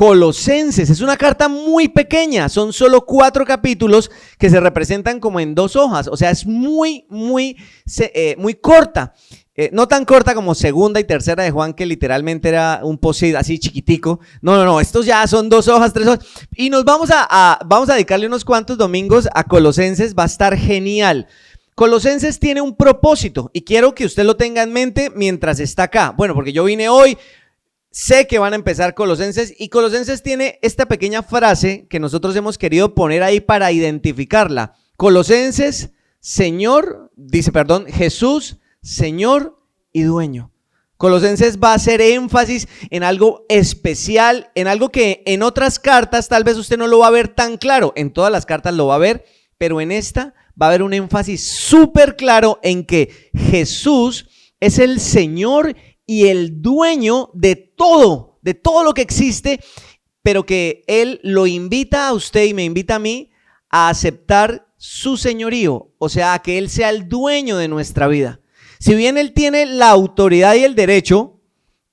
Colosenses. Es una carta muy pequeña, son solo 4 capítulos que se representan como en 2 hojas, o sea, es muy corta. No tan corta como segunda y tercera de Juan, que literalmente era un post-it así chiquitico. No, estos ya son 2 hojas, 3 hojas. Y nos vamos a dedicarle unos cuantos domingos a Colosenses, va a estar genial. Colosenses tiene un propósito y quiero que usted lo tenga en mente mientras está acá. Bueno, porque yo vine hoy, sé que van a empezar Colosenses y Colosenses tiene esta pequeña frase que nosotros hemos querido poner ahí para identificarla. Colosenses, Jesús, Señor y dueño. Colosenses va a hacer énfasis en algo especial, en algo que en otras cartas tal vez usted no lo va a ver tan claro. En todas las cartas lo va a ver, pero en esta va a haber un énfasis súper claro en que Jesús es el Señor y el dueño de todo lo que existe, pero que Él lo invita a usted y me invita a mí a aceptar su señorío, o sea, a que Él sea el dueño de nuestra vida. Si bien Él tiene la autoridad y el derecho,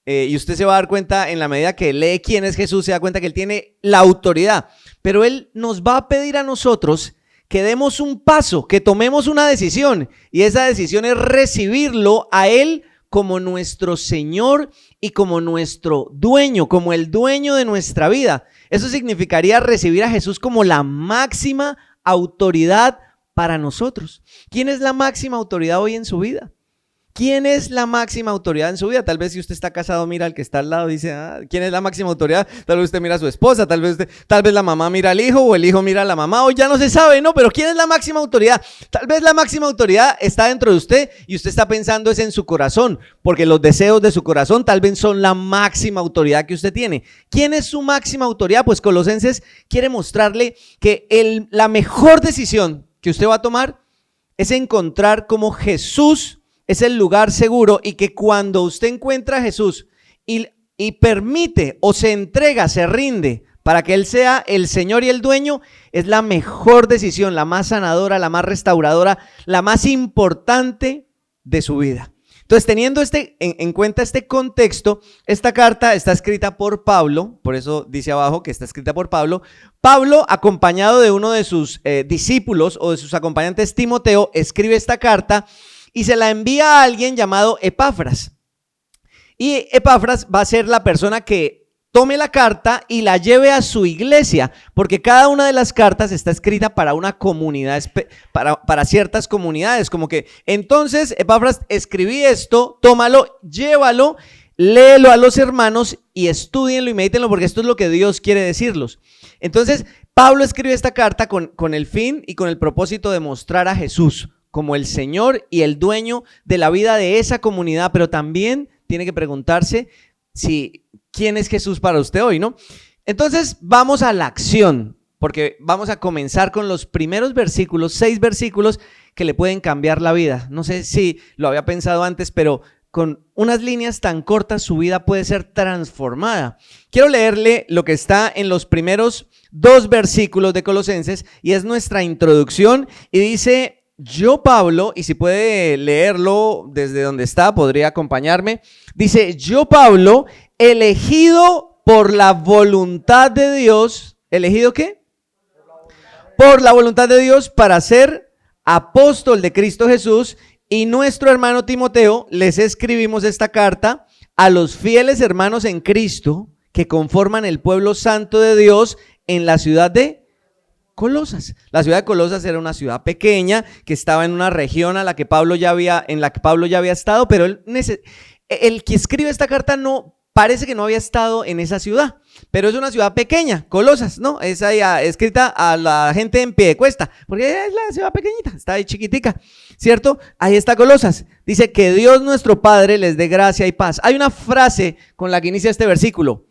y usted se va a dar cuenta en la medida que lee quién es Jesús, se da cuenta que Él tiene la autoridad, pero Él nos va a pedir a nosotros que demos un paso, que tomemos una decisión, y esa decisión es recibirlo a Él como nuestro Señor y como nuestro dueño, como el dueño de nuestra vida. Eso significaría recibir a Jesús como la máxima autoridad para nosotros. ¿Quién es la máxima autoridad hoy en su vida? ¿Quién es la máxima autoridad en su vida? Tal vez si usted está casado, mira al que está al lado y dice, ¿quién es la máxima autoridad? Tal vez usted mira a su esposa, tal vez la mamá mira al hijo o el hijo mira a la mamá, o ya no se sabe, ¿no? Pero ¿quién es la máxima autoridad? Tal vez la máxima autoridad está dentro de usted y usted está pensando es en su corazón, porque los deseos de su corazón tal vez son la máxima autoridad que usted tiene. ¿Quién es su máxima autoridad? Pues Colosenses quiere mostrarle que la mejor decisión que usted va a tomar es encontrar cómo Jesús es el lugar seguro, y que cuando usted encuentra a Jesús y permite o se entrega, se rinde para que Él sea el Señor y el dueño, es la mejor decisión, la más sanadora, la más restauradora, la más importante de su vida. Entonces, teniendo en cuenta este contexto, esta carta está escrita por Pablo, por eso dice abajo que está escrita por Pablo. Pablo, acompañado de uno de sus discípulos o de sus acompañantes, Timoteo, escribe esta carta y se la envía a alguien llamado Epafras. Y Epafras va a ser la persona que tome la carta y la lleve a su iglesia, porque cada una de las cartas está escrita para una comunidad, para ciertas comunidades, como que entonces Epafras, escribí esto, tómalo, llévalo, léelo a los hermanos y estúdienlo y medítenlo, porque esto es lo que Dios quiere decirlos. Entonces Pablo escribe esta carta con el fin y con el propósito de mostrar a Jesús como el Señor y el dueño de la vida de esa comunidad, pero también tiene que preguntarse quién es Jesús para usted hoy, ¿no? Entonces vamos a la acción, porque vamos a comenzar con los primeros versículos, 6 versículos que le pueden cambiar la vida. No sé si lo había pensado antes, pero con unas líneas tan cortas su vida puede ser transformada. Quiero leerle lo que está en los primeros 2 versículos de Colosenses, y es nuestra introducción, y dice: yo, Pablo, y si puede leerlo desde donde está, podría acompañarme. Dice: yo, Pablo, elegido por la voluntad de Dios. ¿Elegido qué? Por la voluntad de Dios para ser apóstol de Cristo Jesús, y nuestro hermano Timoteo, les escribimos esta carta a los fieles hermanos en Cristo que conforman el pueblo santo de Dios en la ciudad de Colosas. La ciudad de Colosas era una ciudad pequeña que estaba en una región en la que Pablo ya había estado, pero el que escribe esta carta parece que no había estado en esa ciudad, pero es una ciudad pequeña, Colosas, ¿no? Es ahí escrita a la gente en pie de cuesta, porque es la ciudad pequeñita, está ahí chiquitica, ¿cierto? Ahí está Colosas. Dice: que Dios nuestro Padre les dé gracia y paz. Hay una frase con la que inicia este versículo: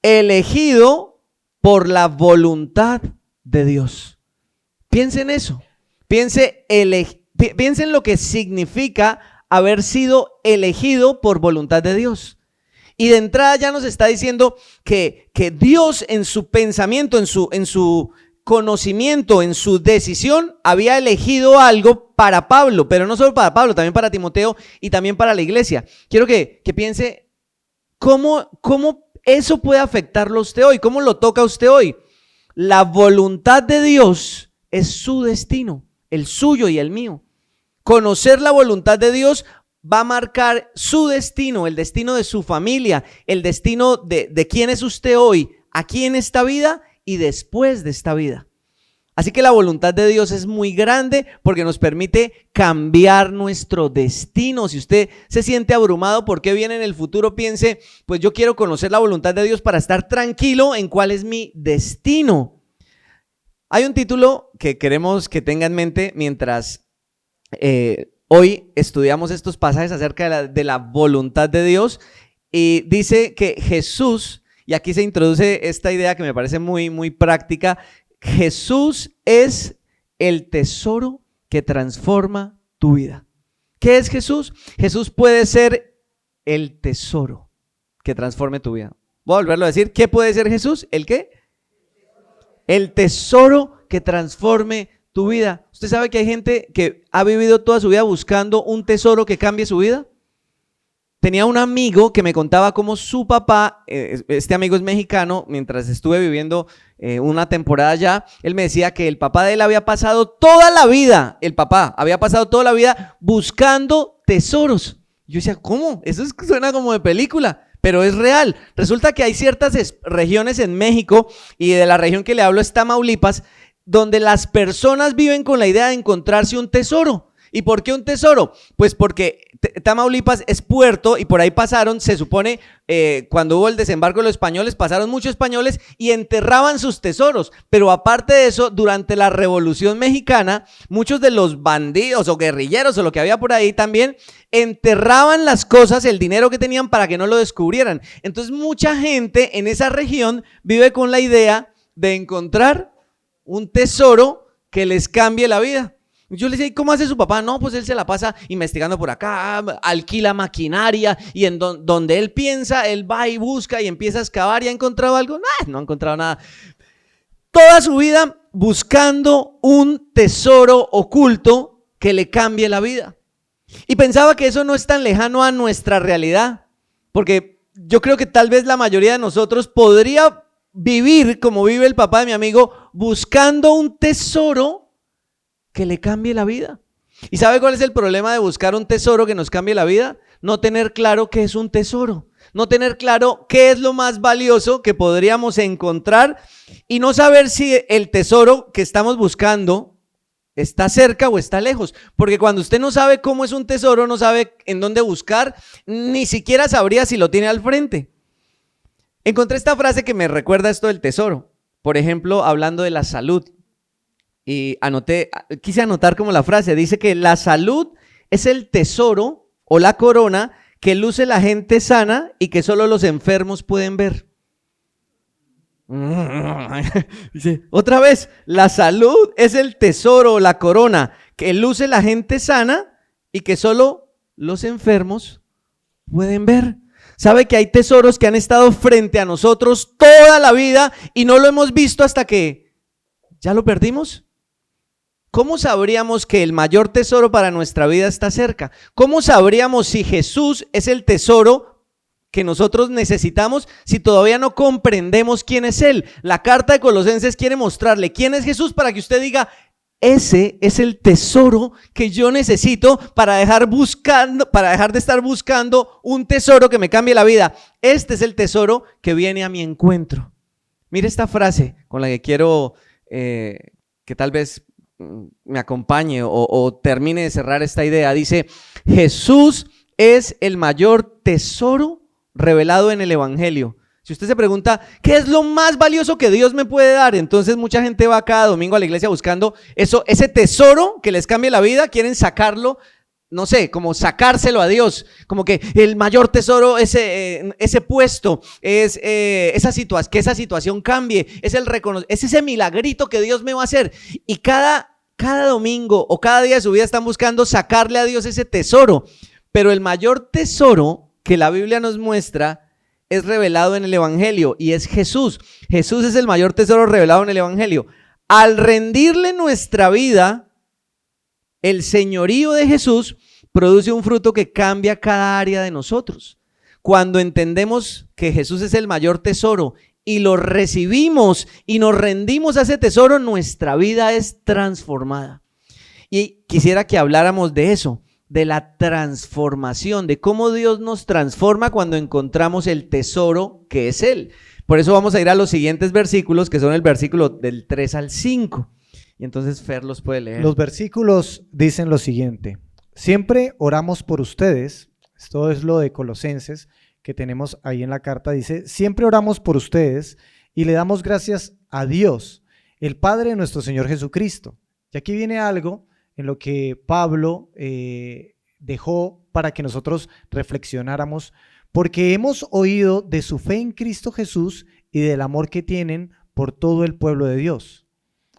elegido por la voluntad de Dios. Piense en eso, piense en lo que significa haber sido elegido por voluntad de Dios. Y de entrada ya nos está diciendo que Dios, en su pensamiento, en su conocimiento, en su decisión, había elegido algo para Pablo, pero no solo para Pablo, también para Timoteo y también para la iglesia. Quiero que piense cómo eso puede afectarlo a usted hoy. ¿Cómo lo toca a usted hoy? La voluntad de Dios es su destino, el suyo y el mío. Conocer la voluntad de Dios va a marcar su destino, el destino de su familia, el destino de quién es usted hoy, aquí en esta vida y después de esta vida. Así que la voluntad de Dios es muy grande porque nos permite cambiar nuestro destino. Si usted se siente abrumado por qué viene en el futuro, piense, pues yo quiero conocer la voluntad de Dios para estar tranquilo en cuál es mi destino. Hay un título que queremos que tenga en mente mientras hoy estudiamos estos pasajes acerca de la voluntad de Dios, y dice que Jesús, y aquí se introduce esta idea que me parece muy, muy práctica: Jesús es el tesoro que transforma tu vida. ¿Qué es Jesús? Jesús puede ser el tesoro que transforme tu vida. Voy a volverlo a decir. ¿Qué puede ser Jesús? ¿El qué? El tesoro que transforme tu vida. ¿Usted sabe que hay gente que ha vivido toda su vida buscando un tesoro que cambie su vida? Tenía un amigo que me contaba cómo su papá, este amigo es mexicano, mientras estuve viviendo una temporada allá, él me decía que el papá de él había pasado toda la vida, buscando tesoros. Yo decía, ¿cómo? Eso suena como de película, pero es real. Resulta que hay ciertas regiones en México, y de la región que le hablo es Tamaulipas, donde las personas viven con la idea de encontrarse un tesoro. ¿Y por qué un tesoro? Pues porque Tamaulipas es puerto y por ahí pasaron, se supone, cuando hubo el desembarco de los españoles, pasaron muchos españoles y enterraban sus tesoros. Pero aparte de eso, durante la Revolución Mexicana, muchos de los bandidos o guerrilleros o lo que había por ahí también enterraban las cosas, el dinero que tenían, para que no lo descubrieran. Entonces mucha gente en esa región vive con la idea de encontrar un tesoro que les cambie la vida. Yo le decía, ¿y cómo hace su papá? No, pues él se la pasa investigando por acá, alquila maquinaria, y en donde él piensa, él va y busca y empieza a excavar. ¿Y ha encontrado algo? No ha encontrado nada. Toda su vida buscando un tesoro oculto que le cambie la vida. Y pensaba que eso no es tan lejano a nuestra realidad, porque yo creo que tal vez la mayoría de nosotros podría vivir como vive el papá de mi amigo, buscando un tesoro que le cambie la vida. ¿Y sabe cuál es el problema de buscar un tesoro que nos cambie la vida? No tener claro qué es un tesoro, no tener claro qué es lo más valioso que podríamos encontrar, y no saber si el tesoro que estamos buscando está cerca o está lejos. Porque cuando usted no sabe cómo es un tesoro, no sabe en dónde buscar, ni siquiera sabría si lo tiene al frente. Encontré esta frase que me recuerda esto del tesoro. Por ejemplo, hablando de la salud. Y quise anotar como la frase, dice que la salud es el tesoro o la corona que luce la gente sana y que solo los enfermos pueden ver. Dice, otra vez, la salud es el tesoro o la corona que luce la gente sana y que solo los enfermos pueden ver. ¿Sabe que hay tesoros que han estado frente a nosotros toda la vida y no lo hemos visto hasta que ya lo perdimos? ¿Cómo sabríamos que el mayor tesoro para nuestra vida está cerca? ¿Cómo sabríamos si Jesús es el tesoro que nosotros necesitamos si todavía no comprendemos quién es Él? La carta de Colosenses quiere mostrarle quién es Jesús para que usted diga, ese es el tesoro que yo necesito para dejar de estar buscando un tesoro que me cambie la vida. Este es el tesoro que viene a mi encuentro. Mire esta frase con la que quiero que tal vez me acompañe o termine de cerrar esta idea. Dice, Jesús es el mayor tesoro revelado en el Evangelio. Si usted se pregunta, ¿qué es lo más valioso que Dios me puede dar? Entonces mucha gente va cada domingo a la iglesia buscando ese tesoro que les cambie la vida, quieren sacarlo, no sé, como sacárselo a Dios, como que el mayor tesoro es ese puesto, es que esa situación cambie, es ese milagrito que Dios me va a hacer. Y cada domingo o cada día de su vida están buscando sacarle a Dios ese tesoro. Pero el mayor tesoro que la Biblia nos muestra es revelado en el Evangelio y es Jesús. Jesús es el mayor tesoro revelado en el Evangelio. Al rendirle nuestra vida, el señorío de Jesús produce un fruto que cambia cada área de nosotros. cuando entendemos que Jesús es el mayor tesoro y lo recibimos y nos rendimos a ese tesoro, nuestra vida es transformada. Y quisiera que habláramos de eso, de la transformación, de cómo Dios nos transforma cuando encontramos el tesoro que es Él. Por eso vamos a ir a los siguientes versículos, que son el versículo del 3 al 5. Y entonces Fer los puede leer. Los versículos dicen lo siguiente: siempre oramos por ustedes. Esto es lo de Colosenses que tenemos ahí en la carta. Dice: siempre oramos por ustedes y le damos gracias a Dios, el Padre de nuestro Señor Jesucristo. Y aquí viene algo en lo que Pablo dejó para que nosotros reflexionáramos, porque hemos oído de su fe en Cristo Jesús y del amor que tienen por todo el pueblo de Dios.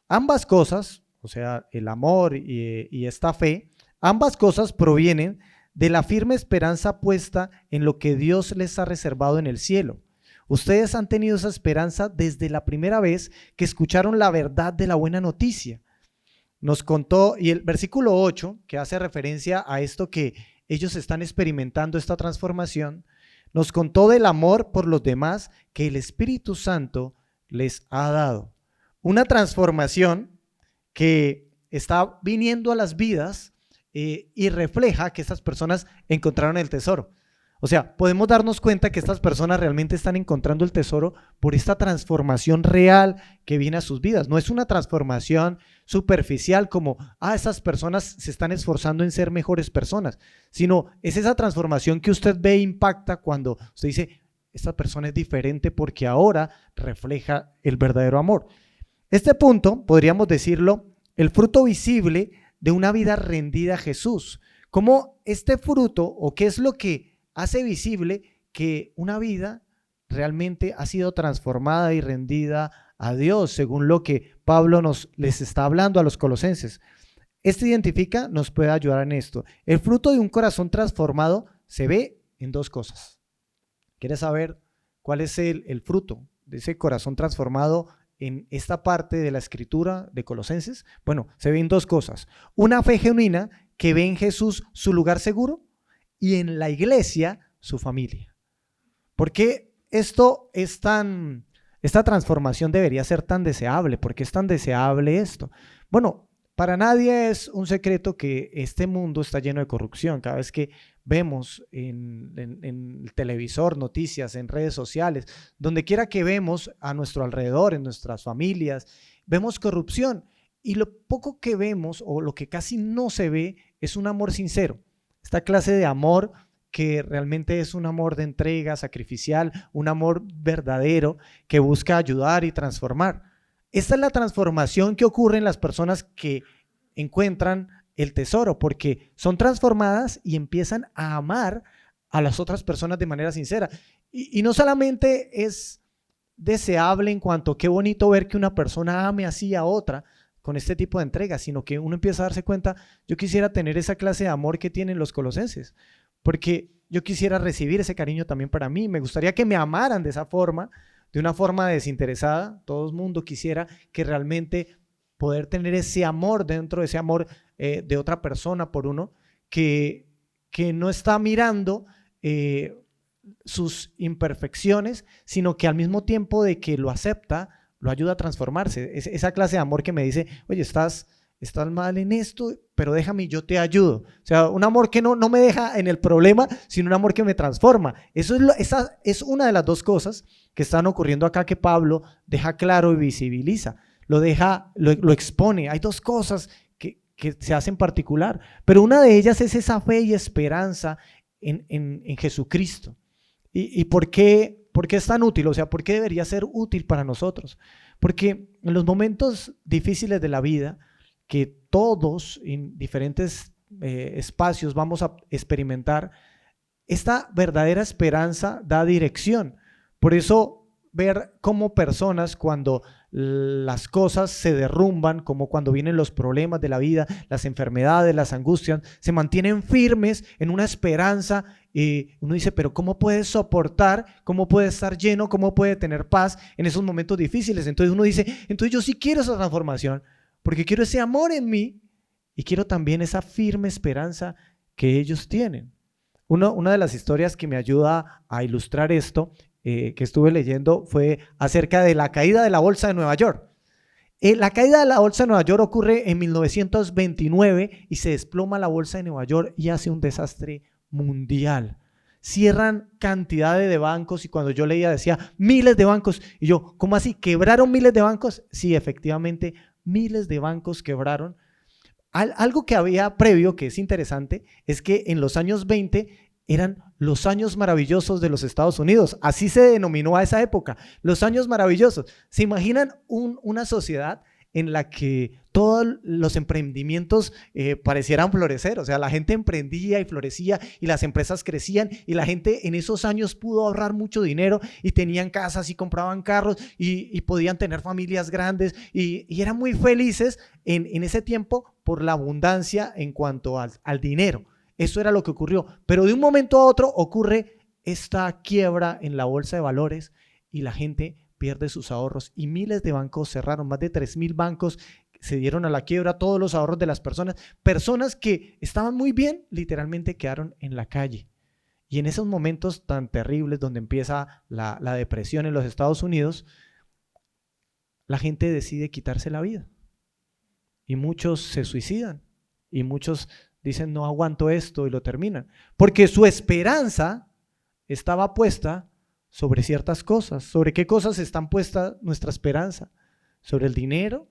Ambas cosas, o sea, el amor y esta fe, ambas cosas provienen de la firme esperanza puesta en lo que Dios les ha reservado en el cielo. Ustedes han tenido esa esperanza desde la primera vez que escucharon la verdad de la buena noticia. Nos contó, y el versículo 8, que hace referencia a esto que ellos están experimentando, esta transformación, nos contó del amor por los demás que el Espíritu Santo les ha dado. Una transformación que está viniendo a las vidas y refleja que estas personas encontraron el tesoro. O sea, podemos darnos cuenta que estas personas realmente están encontrando el tesoro por esta transformación real que viene a sus vidas. No es una transformación superficial como, esas personas se están esforzando en ser mejores personas, sino es esa transformación que usted ve e impacta cuando usted dice, esta persona es diferente porque ahora refleja el verdadero amor. Este punto, podríamos decirlo, el fruto visible de una vida rendida a Jesús. ¿Cómo este fruto o qué es lo que hace visible que una vida realmente ha sido transformada y rendida a Dios, según lo que Pablo les está hablando a los colosenses? Este identifica, nos puede ayudar en esto. El fruto de un corazón transformado se ve en dos cosas. ¿Quieres saber cuál es el fruto de ese corazón transformado en esta parte de la escritura de Colosenses? Bueno, se ven dos cosas. Una fe genuina que ve en Jesús su lugar seguro y en la iglesia su familia. ¿Por qué esta transformación debería ser tan deseable? ¿Por qué es tan deseable esto? Bueno, para nadie es un secreto que este mundo está lleno de corrupción. Cada vez que vemos en el televisor, noticias, en redes sociales, donde quiera que vemos a nuestro alrededor, en nuestras familias, vemos corrupción. Y lo poco que vemos, o lo que casi no se ve, es un amor sincero. Esta clase de amor que realmente es un amor de entrega sacrificial, un amor verdadero que busca ayudar y transformar. Esta es la transformación que ocurre en las personas que encuentran el tesoro, porque son transformadas y empiezan a amar a las otras personas de manera sincera. Y no solamente es deseable en cuanto a qué bonito ver que una persona ame así a otra con este tipo de entrega, sino que uno empieza a darse cuenta, yo quisiera tener esa clase de amor que tienen los colosenses, porque yo quisiera recibir ese cariño también para mí. Me gustaría que me amaran de esa forma, de una forma desinteresada. Todo el mundo quisiera que realmente poder tener ese amor dentro de ese amor de otra persona por uno, que no está mirando sus imperfecciones, sino que al mismo tiempo de que lo acepta, lo ayuda a transformarse. Esa clase de amor que me dice, oye, estás mal en esto, pero déjame y yo te ayudo. O sea, un amor que no me deja en el problema, sino un amor que me transforma. Esa es una de las dos cosas que están ocurriendo acá, que Pablo deja claro y visibiliza. Lo expone. Hay dos cosas que se hacen particular, pero una de ellas es esa fe y esperanza en Jesucristo. ¿Y por qué es tan útil? O sea, ¿por qué debería ser útil para nosotros? Porque en los momentos difíciles de la vida, que todos en diferentes espacios vamos a experimentar, esta verdadera esperanza da dirección. Por eso ver cómo personas, cuando las cosas se derrumban, como cuando vienen los problemas de la vida, las enfermedades, las angustias, se mantienen firmes en una esperanza. Y uno dice, pero ¿cómo puede soportar? ¿Cómo puede estar lleno? ¿Cómo puede tener paz en esos momentos difíciles? Entonces uno dice, entonces yo sí quiero esa transformación, porque quiero ese amor en mí y quiero también esa firme esperanza que ellos tienen. Una de las historias que me ayuda a ilustrar esto, que estuve leyendo, fue acerca de la caída de la Bolsa de Nueva York. La caída de la Bolsa de Nueva York ocurre en 1929 y se desploma la Bolsa de Nueva York y hace un desastre mundial. Cierran cantidades de bancos y cuando yo leía decía miles de bancos y yo, ¿cómo así? ¿Quebraron miles de bancos? Sí, efectivamente, miles de bancos quebraron. Algo que había previo que es interesante es que en los años 20 eran los años maravillosos de los Estados Unidos, así se denominó a esa época, los años maravillosos. ¿Se imaginan una sociedad en la que todos los emprendimientos parecieran florecer? O sea, la gente emprendía y florecía y las empresas crecían y la gente en esos años pudo ahorrar mucho dinero y tenían casas y compraban carros y podían tener familias grandes y eran muy felices en ese tiempo por la abundancia en cuanto al dinero. Eso era lo que ocurrió, pero de un momento a otro ocurre esta quiebra en la bolsa de valores y la gente pierde sus ahorros y miles de bancos cerraron, más de 3,000 bancos se dieron a la quiebra, todos los ahorros de las personas que estaban muy bien, literalmente quedaron en la calle. Y en esos momentos tan terribles donde empieza la depresión en los Estados Unidos, la gente decide quitarse la vida y muchos se suicidan y muchos dicen no aguanto esto y lo terminan, porque su esperanza estaba puesta sobre ciertas cosas. ¿Sobre qué cosas están puesta nuestra esperanza? ¿Sobre el dinero?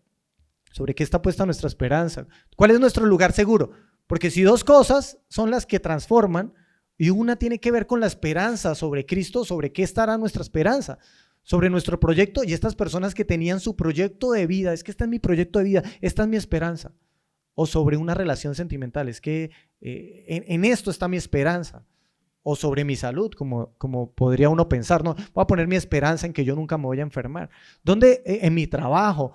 ¿Sobre qué está puesta nuestra esperanza? ¿Cuál es nuestro lugar seguro? Porque si dos cosas son las que transforman y una tiene que ver con la esperanza sobre Cristo, ¿sobre qué estará nuestra esperanza? Sobre nuestro proyecto y estas personas que tenían su proyecto de vida, es que este es mi proyecto de vida, esta es mi esperanza. O sobre una relación sentimental, es que en esto está mi esperanza. O sobre mi salud, como podría uno pensar, no, voy a poner mi esperanza en que yo nunca me voy a enfermar. ¿Dónde? En mi trabajo,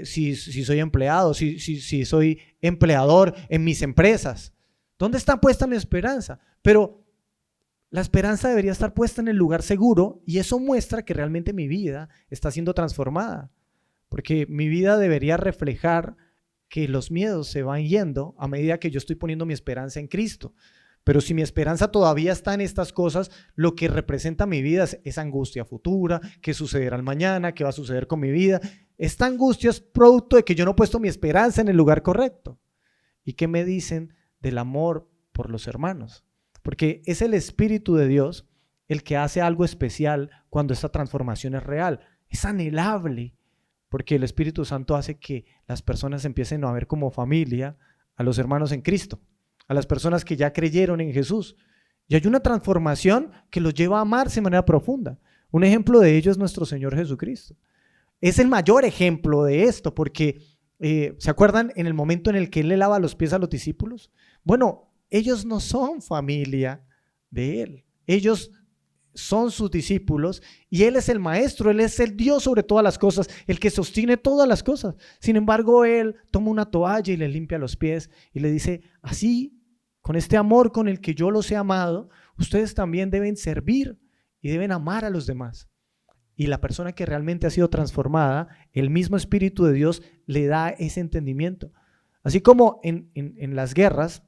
si soy empleado, si soy empleador en mis empresas. ¿Dónde está puesta mi esperanza? Pero la esperanza debería estar puesta en el lugar seguro y eso muestra que realmente mi vida está siendo transformada. Porque mi vida debería reflejar que los miedos se van yendo a medida que yo estoy poniendo mi esperanza en Cristo. Pero si mi esperanza todavía está en estas cosas, lo que representa mi vida es angustia futura, qué sucederá el mañana, qué va a suceder con mi vida. Esta angustia es producto de que yo no he puesto mi esperanza en el lugar correcto. ¿Y qué me dicen del amor por los hermanos? Porque es el Espíritu de Dios el que hace algo especial cuando esta transformación es real. Es anhelable, porque el Espíritu Santo hace que las personas empiecen a ver como familia a los hermanos en Cristo, a las personas que ya creyeron en Jesús. Y hay una transformación que los lleva a amarse de manera profunda. Un ejemplo de ello es nuestro Señor Jesucristo. Es el mayor ejemplo de esto, porque ¿se acuerdan en el momento en el que Él le lava los pies a los discípulos? Bueno, ellos no son familia de Él. Ellos son sus discípulos y Él es el maestro, Él es el Dios sobre todas las cosas, el que sostiene todas las cosas. Sin embargo, Él toma una toalla y le limpia los pies y le dice, así, con este amor con el que yo los he amado, ustedes también deben servir y deben amar a los demás. Y la persona que realmente ha sido transformada, el mismo Espíritu de Dios le da ese entendimiento. Así como en las guerras,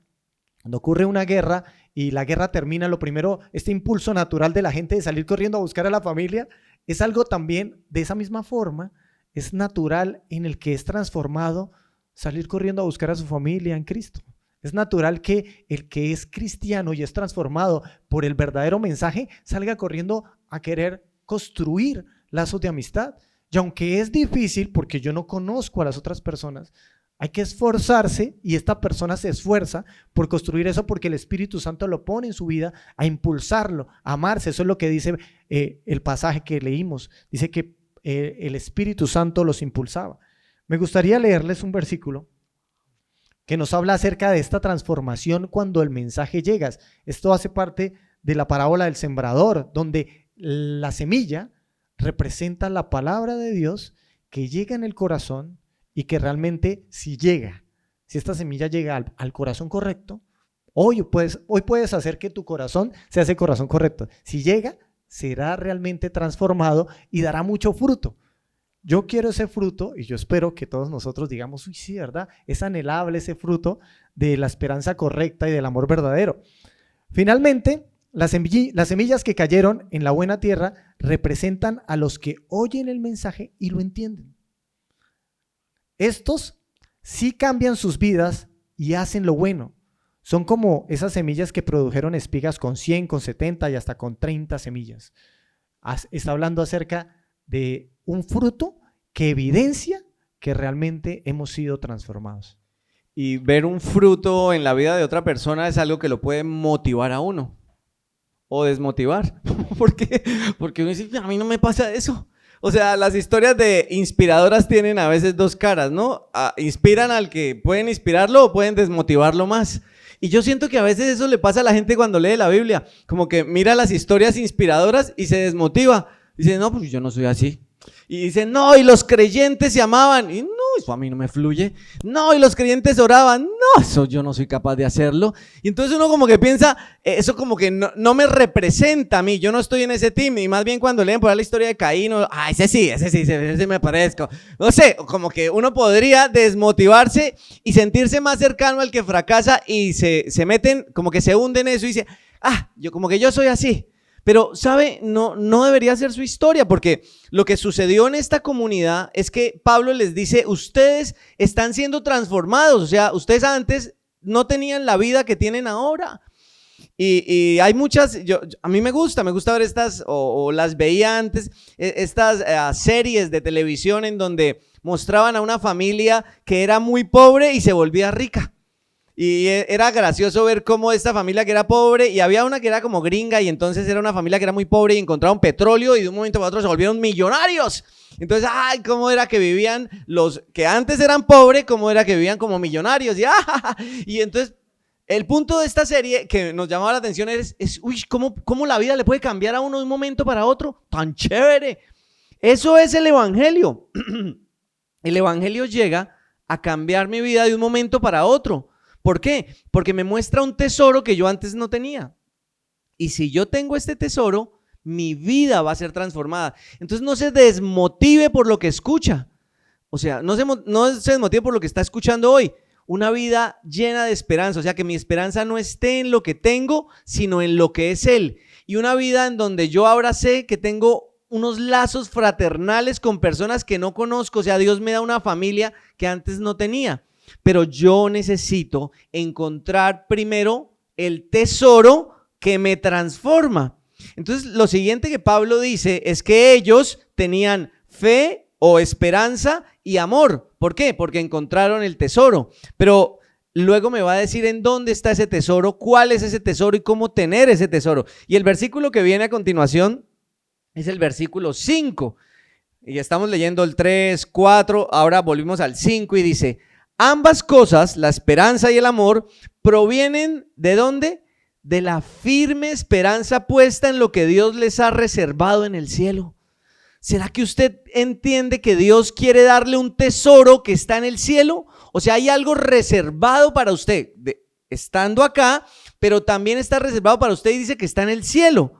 cuando ocurre una guerra y la guerra termina, lo primero, este impulso natural de la gente de salir corriendo a buscar a la familia, es algo también de esa misma forma, es natural en el que es transformado salir corriendo a buscar a su familia en Cristo. Es natural que el que es cristiano y es transformado por el verdadero mensaje salga corriendo a querer construir lazos de amistad. Y aunque es difícil porque yo no conozco a las otras personas, hay que esforzarse y esta persona se esfuerza por construir eso porque el Espíritu Santo lo pone en su vida a impulsarlo, a amarse. Eso es lo que dice el pasaje que leímos. Dice que el Espíritu Santo los impulsaba. Me gustaría leerles un versículo que nos habla acerca de esta transformación cuando el mensaje llega. Esto hace parte de la parábola del sembrador, donde la semilla representa la palabra de Dios que llega en el corazón y que realmente si esta semilla llega al corazón correcto, hoy puedes hacer que tu corazón sea ese corazón correcto. Si llega, será realmente transformado y dará mucho fruto. Yo quiero ese fruto y yo espero que todos nosotros digamos, uy, sí, ¿verdad? Es anhelable ese fruto de la esperanza correcta y del amor verdadero. Finalmente, las semillas que cayeron en la buena tierra representan a los que oyen el mensaje y lo entienden. Estos sí cambian sus vidas y hacen lo bueno. Son como esas semillas que produjeron espigas con 100, con 70 y hasta con 30 semillas. Está hablando acerca de un fruto que evidencia que realmente hemos sido transformados. Y ver un fruto en la vida de otra persona es algo que lo puede motivar a uno o desmotivar. ¿Por qué? Porque uno dice, a mí no me pasa eso. O sea, las historias de inspiradoras tienen a veces dos caras, ¿no? Inspiran al que pueden inspirarlo o pueden desmotivarlo más. Y yo siento que a veces eso le pasa a la gente cuando lee la Biblia, como que mira las historias inspiradoras y se desmotiva. Dice, no, pues yo no soy así. Y dice, no, y los creyentes se amaban. Y no, eso a mí no me fluye. No, y los creyentes oraban. No, eso yo no soy capaz de hacerlo. Y entonces uno como que piensa, eso como que no me representa a mí. Yo no estoy en ese team. Y más bien cuando leen por ahí la historia de Caín, ese sí me parezco. No sé, como que uno podría desmotivarse y sentirse más cercano al que fracasa y se meten, como que se hunden en eso y dice, yo soy así. Pero, ¿sabe? No debería ser su historia, porque lo que sucedió en esta comunidad es que Pablo les dice, ustedes están siendo transformados, o sea, ustedes antes no tenían la vida que tienen ahora. Y hay muchas, a mí me gusta ver estas, o las veía antes, estas series de televisión en donde mostraban a una familia que era muy pobre y se volvía rica. Y era gracioso ver cómo esta familia que era pobre, y había una que era como gringa, y entonces era una familia que era muy pobre y encontraron petróleo y de un momento para otro se volvieron millonarios. Entonces, cómo era que vivían los que antes eran pobres, cómo era que vivían como millonarios. Y entonces el punto de esta serie que nos llamaba la atención es cómo la vida le puede cambiar a uno de un momento para otro, tan chévere. Eso es el evangelio. El evangelio llega a cambiar mi vida de un momento para otro. ¿Por qué? Porque me muestra un tesoro que yo antes no tenía. Y si yo tengo este tesoro, mi vida va a ser transformada. Entonces no se desmotive por lo que escucha. O sea, no se desmotive por lo que está escuchando hoy. Una vida llena de esperanza. O sea, que mi esperanza no esté en lo que tengo, sino en lo que es Él. Y una vida en donde yo ahora sé que tengo unos lazos fraternales con personas que no conozco. O sea, Dios me da una familia que antes no tenía. Pero yo necesito encontrar primero el tesoro que me transforma. Entonces, lo siguiente que Pablo dice es que ellos tenían fe o esperanza y amor. ¿Por qué? Porque encontraron el tesoro. Pero luego me va a decir en dónde está ese tesoro, cuál es ese tesoro y cómo tener ese tesoro. Y el versículo que viene a continuación es el versículo 5. Y estamos leyendo el 3, 4, ahora volvimos al 5 y dice: ambas cosas, la esperanza y el amor, provienen ¿de dónde? De la firme esperanza puesta en lo que Dios les ha reservado en el cielo. ¿Será que usted entiende que Dios quiere darle un tesoro que está en el cielo? O sea, hay algo reservado para usted, estando acá, pero también está reservado para usted y dice que está en el cielo.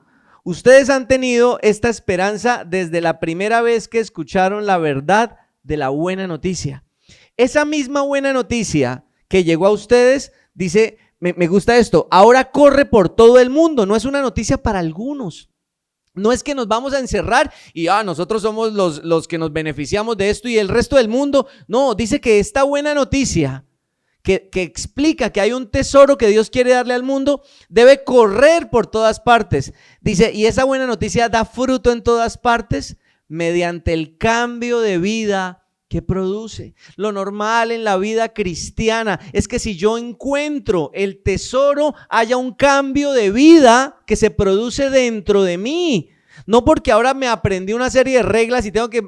Ustedes han tenido esta esperanza desde la primera vez que escucharon la verdad de la buena noticia. Esa misma buena noticia que llegó a ustedes, dice, me gusta esto, ahora corre por todo el mundo. No es una noticia para algunos. No es que nos vamos a encerrar y nosotros somos los que nos beneficiamos de esto y el resto del mundo. No, dice que esta buena noticia que explica que hay un tesoro que Dios quiere darle al mundo, debe correr por todas partes. Dice, y esa buena noticia da fruto en todas partes mediante el cambio de vida que produce. Lo normal en la vida cristiana es que si yo encuentro el tesoro, haya un cambio de vida que se produce dentro de mí. No porque ahora me aprendí una serie de reglas y tengo que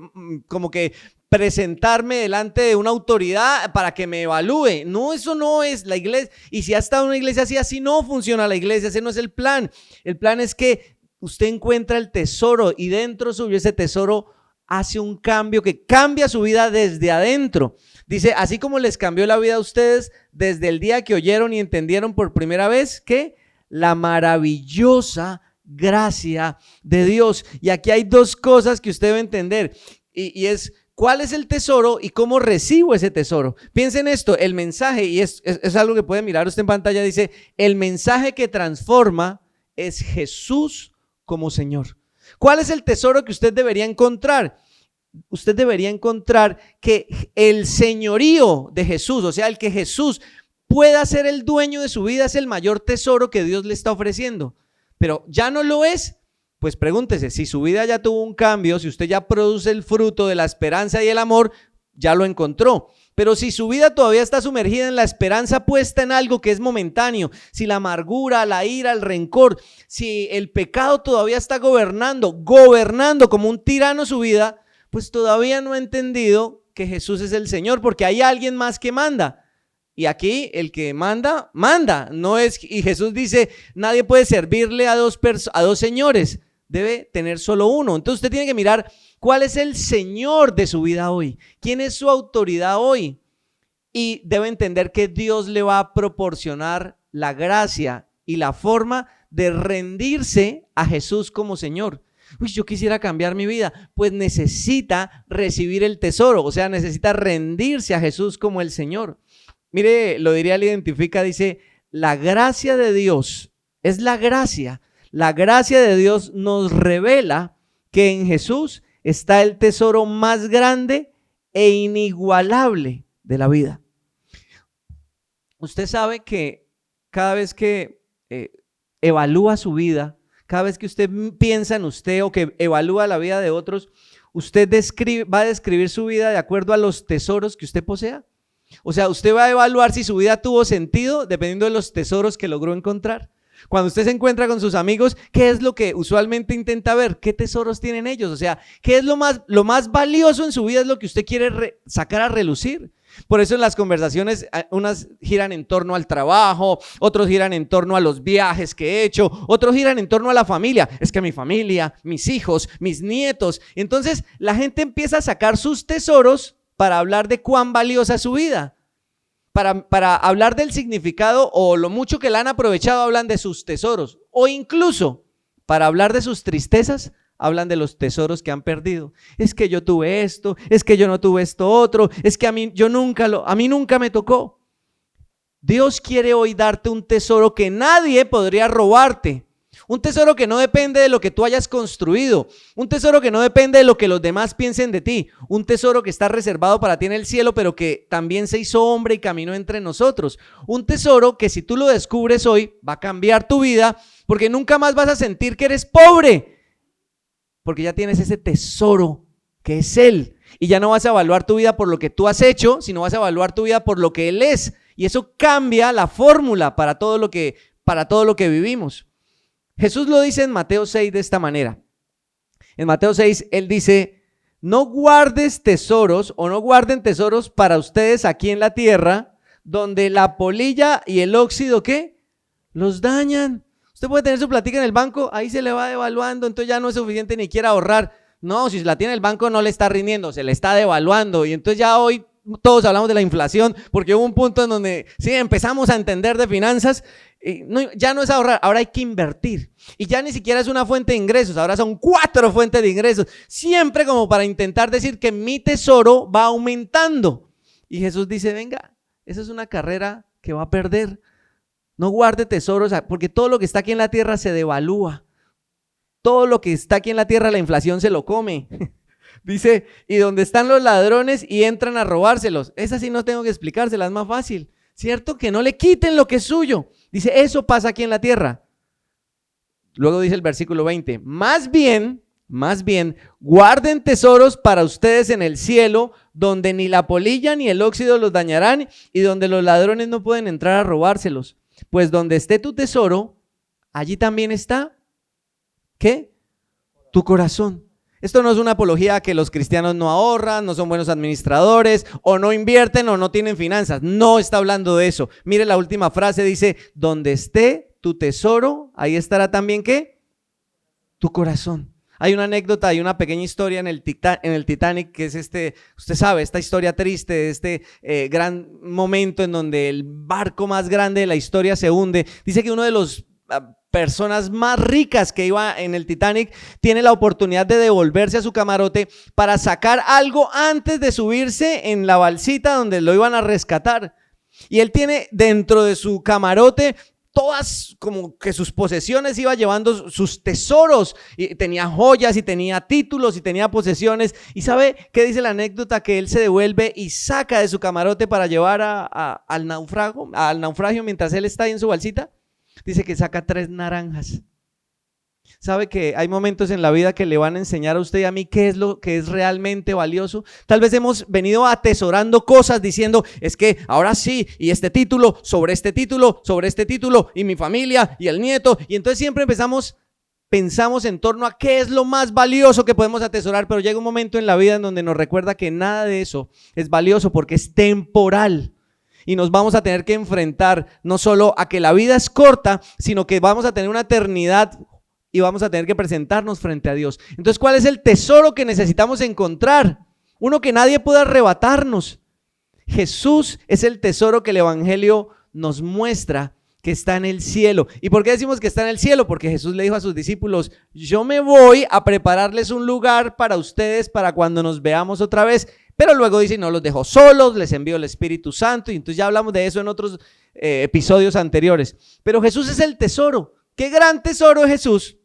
como que presentarme delante de una autoridad para que me evalúe. No, eso no es la iglesia. Y si ha estado en una iglesia así no funciona la iglesia. Ese no es el plan. El plan es que usted encuentra el tesoro y dentro suyo ese tesoro hace un cambio que cambia su vida desde adentro. Dice, así como les cambió la vida a ustedes desde el día que oyeron y entendieron por primera vez que la maravillosa gracia de Dios. Y aquí hay dos cosas que usted debe entender. y es cuál es el tesoro y cómo recibo ese tesoro. Piensen esto, el mensaje, y es algo que puede mirar usted en pantalla, dice, el mensaje que transforma es Jesús como Señor. ¿Cuál es el tesoro que usted debería encontrar? Usted debería encontrar que el señorío de Jesús, o sea, el que Jesús pueda ser el dueño de su vida, es el mayor tesoro que Dios le está ofreciendo. Pero ya no lo es, pues pregúntese, si su vida ya tuvo un cambio, si usted ya produce el fruto de la esperanza y el amor, ya lo encontró. Pero si su vida todavía está sumergida en la esperanza puesta en algo que es momentáneo, si la amargura, la ira, el rencor, si el pecado todavía está gobernando como un tirano su vida, pues todavía no ha entendido que Jesús es el Señor, porque hay alguien más que manda. Y aquí el que manda, no es, y Jesús dice, nadie puede servirle a dos señores, debe tener solo uno. Entonces usted tiene que mirar cuál es el Señor de su vida hoy, quién es su autoridad hoy, y debe entender que Dios le va a proporcionar la gracia y la forma de rendirse a Jesús como Señor. Uy, yo quisiera cambiar mi vida, pues necesita recibir el tesoro, o sea, necesita rendirse a Jesús como el Señor. Mire, lo diría, le identifica, dice, la gracia de Dios, es la gracia de Dios nos revela que en Jesús está el tesoro más grande e inigualable de la vida. Usted sabe que cada vez que evalúa su vida, cada vez que usted piensa en usted o que evalúa la vida de otros, usted va a describir su vida de acuerdo a los tesoros que usted posea. O sea, usted va a evaluar si su vida tuvo sentido dependiendo de los tesoros que logró encontrar. Cuando usted se encuentra con sus amigos, ¿qué es lo que usualmente intenta ver? ¿Qué tesoros tienen ellos? O sea, ¿qué es lo más valioso en su vida? Es lo que usted quiere sacar a relucir. Por eso en las conversaciones, unas giran en torno al trabajo, otros giran en torno a los viajes que he hecho, otros giran en torno a la familia. Es que mi familia, mis hijos, mis nietos. Entonces la gente empieza a sacar sus tesoros para hablar de cuán valiosa es su vida, para hablar del significado o lo mucho que la han aprovechado, hablan de sus tesoros, o incluso para hablar de sus tristezas, hablan de los tesoros que han perdido. Es que yo tuve esto, es que yo no tuve esto otro, es que a mí nunca me tocó. Dios quiere hoy darte un tesoro que nadie podría robarte. Un tesoro que no depende de lo que tú hayas construido, un tesoro que no depende de lo que los demás piensen de ti, un tesoro que está reservado para ti en el cielo, pero que también se hizo hombre y caminó entre nosotros. Un tesoro que si tú lo descubres hoy va a cambiar tu vida, porque nunca más vas a sentir que eres pobre, porque ya tienes ese tesoro que es Él, y ya no vas a evaluar tu vida por lo que tú has hecho, sino vas a evaluar tu vida por lo que Él es, y eso cambia la fórmula para todo lo que vivimos. Jesús lo dice en Mateo 6 de esta manera. En Mateo 6 Él dice, no guardes tesoros o no guarden tesoros para ustedes aquí en la tierra, donde la polilla y el óxido, ¿qué? Los dañan. Usted puede tener su platica en el banco, ahí se le va devaluando, entonces ya no es suficiente ni quiere ahorrar. No, si la tiene en el banco no le está rindiendo, se le está devaluando, y entonces ya hoy todos hablamos de la inflación, porque hubo un punto en donde sí empezamos a entender de finanzas. Ya no es ahorrar, ahora hay que invertir, y ya ni siquiera es una fuente de ingresos, ahora son 4 fuentes de ingresos, siempre como para intentar decir que mi tesoro va aumentando. Y Jesús dice, venga, esa es una carrera que va a perder. No guarde tesoros, porque todo lo que está aquí en la tierra se devalúa, todo lo que está aquí en la tierra la inflación se lo come. Dice, y donde están los ladrones y entran a robárselos. Esa sí no tengo que explicársela, es más fácil, ¿cierto? Que no le quiten lo que es suyo. Dice, eso pasa aquí en la tierra. Luego dice el versículo 20, más bien, guarden tesoros para ustedes en el cielo, donde ni la polilla ni el óxido los dañarán, y donde los ladrones no pueden entrar a robárselos. Pues donde esté tu tesoro, allí también está, ¿qué? Tu corazón. Esto no es una apología a que los cristianos no ahorran, no son buenos administradores, o no invierten o no tienen finanzas. No está hablando de eso. Mire la última frase, dice, donde esté tu tesoro, ahí estará también, ¿qué? Tu corazón. Hay una anécdota, hay una pequeña historia en el Titanic, que es usted sabe, esta historia triste, gran momento en donde el barco más grande de la historia se hunde. Dice que uno de los personas más ricas que iba en el Titanic, tiene la oportunidad de devolverse a su camarote para sacar algo antes de subirse en la balsita donde lo iban a rescatar. Y él tiene dentro de su camarote todas como que sus posesiones, iba llevando sus tesoros, y tenía joyas y tenía títulos y tenía posesiones. ¿Y sabe qué dice la anécdota? Que él se devuelve y saca de su camarote para llevar al naufragio mientras él está ahí en su balsita. Dice que saca 3 naranjas. ¿Sabe que hay momentos en la vida que le van a enseñar a usted y a mí qué es lo que es realmente valioso? Tal vez hemos venido atesorando cosas diciendo, es que ahora sí, y este título, sobre este título, sobre este título, y mi familia, y el nieto, y entonces siempre pensamos en torno a qué es lo más valioso que podemos atesorar, pero llega un momento en la vida en donde nos recuerda que nada de eso es valioso porque es temporal. Y nos vamos a tener que enfrentar no solo a que la vida es corta, sino que vamos a tener una eternidad y vamos a tener que presentarnos frente a Dios. Entonces, ¿cuál es el tesoro que necesitamos encontrar? Uno que nadie pueda arrebatarnos. Jesús es el tesoro que el Evangelio nos muestra que está en el cielo. ¿Y por qué decimos que está en el cielo? Porque Jesús le dijo a sus discípulos, yo me voy a prepararles un lugar para ustedes para cuando nos veamos otra vez. Pero luego dice, no los dejo solos, les envío el Espíritu Santo. Y entonces ya hablamos de eso en otros episodios anteriores. Pero Jesús es el tesoro. ¿Qué gran tesoro es Jesús?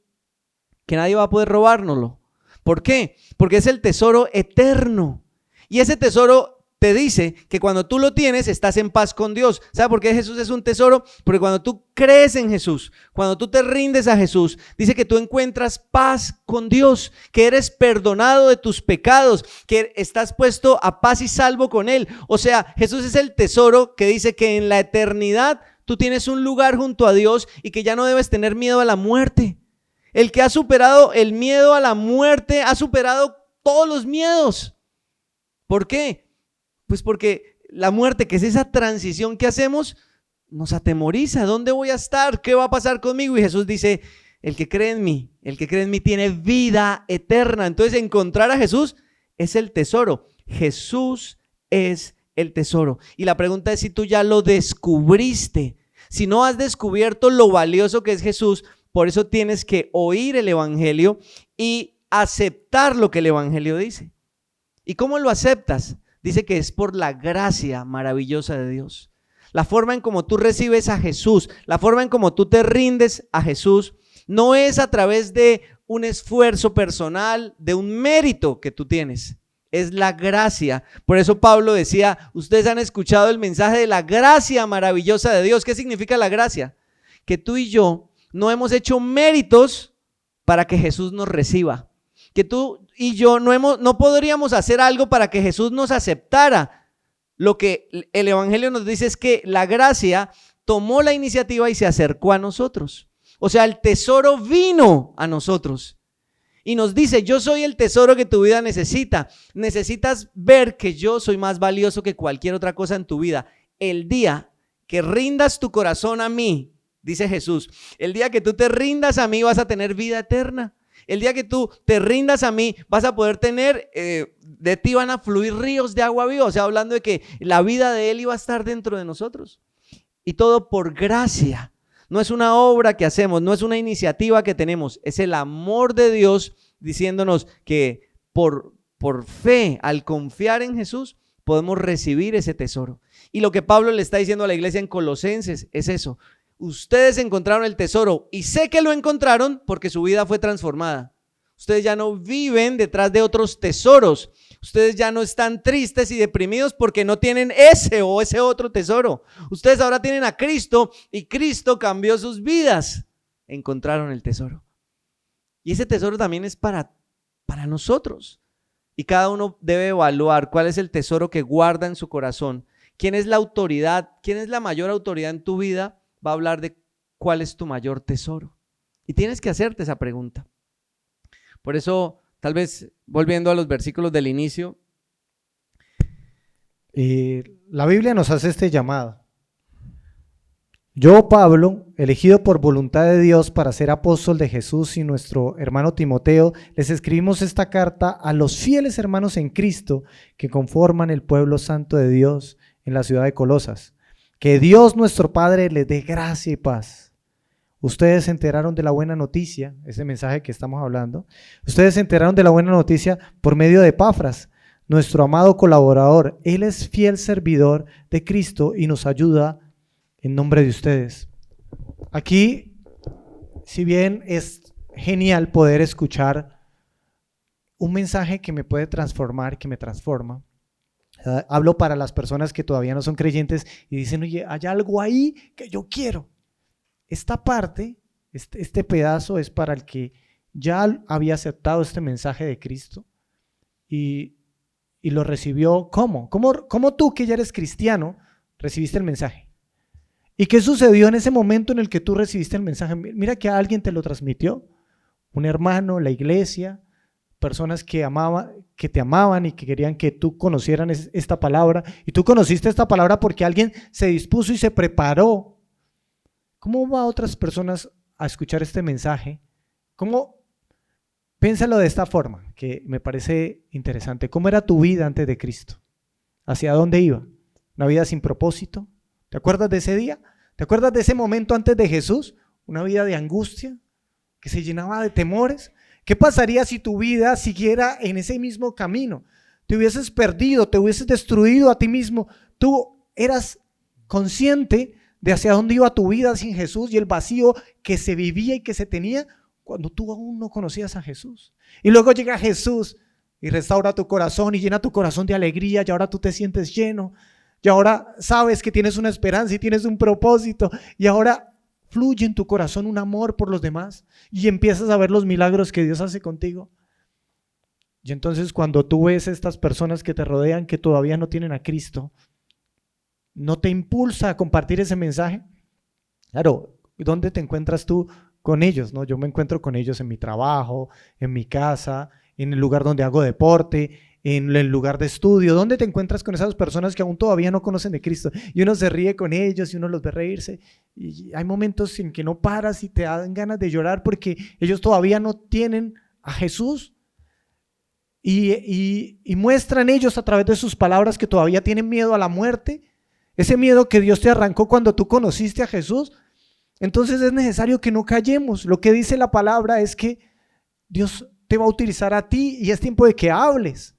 Que nadie va a poder robárnoslo. ¿Por qué? Porque es el tesoro eterno. Y ese tesoro te dice que cuando tú lo tienes, estás en paz con Dios. ¿Sabe por qué Jesús es un tesoro? Porque cuando tú crees en Jesús, cuando tú te rindes a Jesús, dice que tú encuentras paz con Dios, que eres perdonado de tus pecados, que estás puesto a paz y salvo con Él. O sea, Jesús es el tesoro que dice que en la eternidad tú tienes un lugar junto a Dios y que ya no debes tener miedo a la muerte. El que ha superado el miedo a la muerte ha superado todos los miedos. ¿Por qué? Pues porque la muerte, que es esa transición que hacemos, nos atemoriza. ¿Dónde voy a estar? ¿Qué va a pasar conmigo? Y Jesús dice, el que cree en mí tiene vida eterna. Entonces encontrar a Jesús es el tesoro. Jesús es el tesoro. Y la pregunta es si tú ya lo descubriste. Si no has descubierto lo valioso que es Jesús, por eso tienes que oír el Evangelio y aceptar lo que el Evangelio dice. ¿Y cómo lo aceptas? Dice que es por la gracia maravillosa de Dios. La forma en cómo tú recibes a Jesús, la forma en cómo tú te rindes a Jesús, no es a través de un esfuerzo personal, de un mérito que tú tienes. Es la gracia. Por eso Pablo decía, ustedes han escuchado el mensaje de la gracia maravillosa de Dios. ¿Qué significa la gracia? Que tú y yo no hemos hecho méritos para que Jesús nos reciba. Que tú y yo no podríamos hacer algo para que Jesús nos aceptara. Lo que el Evangelio nos dice es que la gracia tomó la iniciativa y se acercó a nosotros. O sea, el tesoro vino a nosotros y nos dice, yo soy el tesoro que tu vida necesita. Necesitas ver que yo soy más valioso que cualquier otra cosa en tu vida. El día que rindas tu corazón a mí, dice Jesús, el día que tú te rindas a mí vas a tener vida eterna. El día que tú te rindas a mí vas a poder tener, de ti van a fluir ríos de agua viva. O sea, hablando de que la vida de Él iba a estar dentro de nosotros. Y todo por gracia. No es una obra que hacemos, no es una iniciativa que tenemos. Es el amor de Dios diciéndonos que por fe, al confiar en Jesús, podemos recibir ese tesoro. Y lo que Pablo le está diciendo a la iglesia en Colosenses es eso. Ustedes encontraron el tesoro y sé que lo encontraron porque su vida fue transformada. Ustedes ya no viven detrás de otros tesoros. Ustedes ya no están tristes y deprimidos porque no tienen ese o ese otro tesoro. Ustedes ahora tienen a Cristo y Cristo cambió sus vidas. Encontraron el tesoro. Y ese tesoro también es para nosotros. Y cada uno debe evaluar cuál es el tesoro que guarda en su corazón. ¿Quién es la autoridad? ¿Quién es la mayor autoridad en tu vida? Va a hablar de cuál es tu mayor tesoro. Y tienes que hacerte esa pregunta. Por eso, tal vez, volviendo a los versículos del inicio. La Biblia nos hace este llamado. Yo, Pablo, elegido por voluntad de Dios para ser apóstol de Jesús, y nuestro hermano Timoteo, les escribimos esta carta a los fieles hermanos en Cristo que conforman el pueblo santo de Dios en la ciudad de Colosas. Que Dios nuestro Padre les dé gracia y paz. Ustedes se enteraron de la buena noticia, ese mensaje que estamos hablando. Ustedes se enteraron de la buena noticia por medio de Epafras, nuestro amado colaborador. Él es fiel servidor de Cristo y nos ayuda en nombre de ustedes. Aquí, si bien es genial poder escuchar un mensaje que me puede transformar, que me transforma, hablo para las personas que todavía no son creyentes y dicen, oye, hay algo ahí que yo quiero. Esta parte, este pedazo es para el que ya había aceptado este mensaje de Cristo y lo recibió. ¿Cómo tú, que ya eres cristiano, recibiste el mensaje? ¿Y qué sucedió en ese momento en el que tú recibiste el mensaje? Mira que alguien te lo transmitió, un hermano, la iglesia, personas que te amaban y que querían que tú conocieran esta palabra, y tú conociste esta palabra porque alguien se dispuso y se preparó. ¿Cómo va a otras personas a escuchar este mensaje? Piénsalo de esta forma, que me parece interesante. ¿Cómo era tu vida antes de Cristo? ¿Hacia dónde iba? ¿Una vida sin propósito? ¿Te acuerdas de ese día? ¿Te acuerdas de ese momento antes de Jesús? ¿Una vida de angustia que se llenaba de temores? ¿Qué pasaría si tu vida siguiera en ese mismo camino? Te hubieses perdido, te hubieses destruido a ti mismo. Tú eras consciente de hacia dónde iba tu vida sin Jesús y el vacío que se vivía y que se tenía cuando tú aún no conocías a Jesús. Y luego llega Jesús y restaura tu corazón y llena tu corazón de alegría, y ahora tú te sientes lleno, y ahora sabes que tienes una esperanza y tienes un propósito, y ahora fluye en tu corazón un amor por los demás y empiezas a ver los milagros que Dios hace contigo. Y entonces cuando tú ves a estas personas que te rodean que todavía no tienen a Cristo, ¿no te impulsa a compartir ese mensaje? Claro, ¿dónde te encuentras tú con ellos? ¿No? Yo me encuentro con ellos en mi trabajo, en mi casa, en el lugar donde hago deporte, en el lugar de estudio. ¿Dónde te encuentras con esas personas que aún todavía no conocen de Cristo? Y uno se ríe con ellos y uno los ve reírse. Y hay momentos en que no paras y te dan ganas de llorar porque ellos todavía no tienen a Jesús. Y muestran ellos a través de sus palabras que todavía tienen miedo a la muerte. Ese miedo que Dios te arrancó cuando tú conociste a Jesús. Entonces es necesario que no callemos. Lo que dice la palabra es que Dios te va a utilizar a ti y es tiempo de que hables.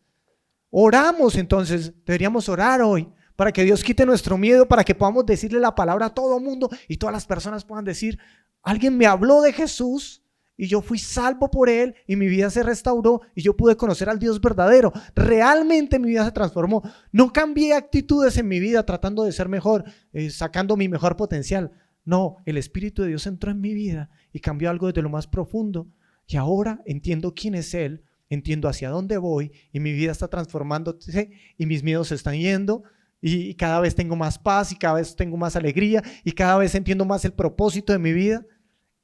Oramos, entonces deberíamos orar hoy para que Dios quite nuestro miedo, para que podamos decirle la palabra a todo mundo y todas las personas puedan decir, alguien me habló de Jesús y yo fui salvo por él y mi vida se restauró y yo pude conocer al Dios verdadero. Realmente mi vida se transformó. No cambié actitudes en mi vida tratando de ser mejor, sacando mi mejor potencial. No, el Espíritu de Dios entró en mi vida y cambió algo desde lo más profundo. Y ahora entiendo quién es Él, entiendo hacia dónde voy y mi vida está transformándose y mis miedos se están yendo y cada vez tengo más paz y cada vez tengo más alegría y cada vez entiendo más el propósito de mi vida.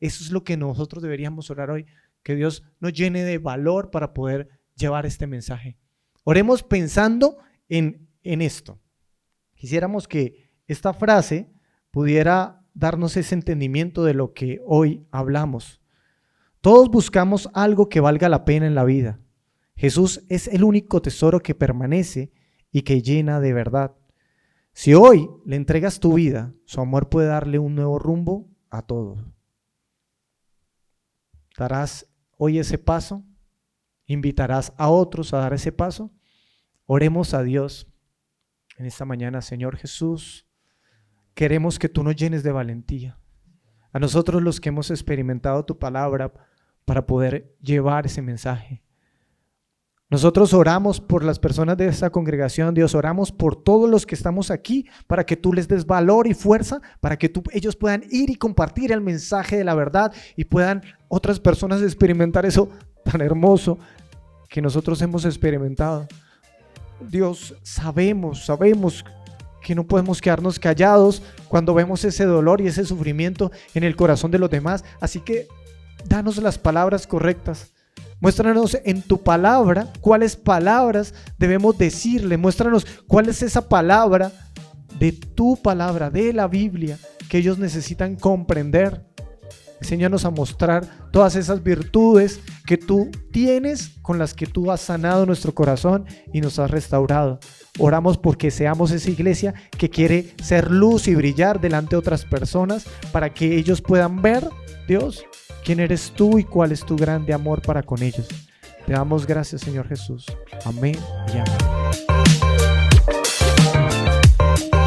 Eso es lo que nosotros deberíamos orar hoy, que Dios nos llene de valor para poder llevar este mensaje. Oremos pensando en esto. Quisiéramos que esta frase pudiera darnos ese entendimiento de lo que hoy hablamos. Todos buscamos algo que valga la pena en la vida. Jesús es el único tesoro que permanece y que llena de verdad. Si hoy le entregas tu vida, su amor puede darle un nuevo rumbo a todo. ¿Darás hoy ese paso? ¿Invitarás a otros a dar ese paso? Oremos a Dios en esta mañana. Señor Jesús, queremos que tú nos llenes de valentía. A nosotros los que hemos experimentado tu palabra para poder llevar ese mensaje. Nosotros oramos por las personas de esta congregación, Dios, oramos por todos los que estamos aquí para que tú les des valor y fuerza, para que ellos puedan ir y compartir el mensaje de la verdad y puedan otras personas experimentar eso tan hermoso que nosotros hemos experimentado. Dios, sabemos que no podemos quedarnos callados cuando vemos ese dolor y ese sufrimiento en el corazón de los demás, así que danos las palabras correctas. Muéstranos en tu palabra cuáles palabras debemos decirle. Muéstranos cuál es esa palabra de tu palabra, de la Biblia, que ellos necesitan comprender. Enséñanos a mostrar todas esas virtudes que tú tienes, con las que tú has sanado nuestro corazón y nos has restaurado. Oramos porque seamos esa iglesia que quiere ser luz y brillar delante de otras personas para que ellos puedan ver Dios, ¿quién eres tú y cuál es tu grande amor para con ellos? Te damos gracias, Señor Jesús. Amén y amén.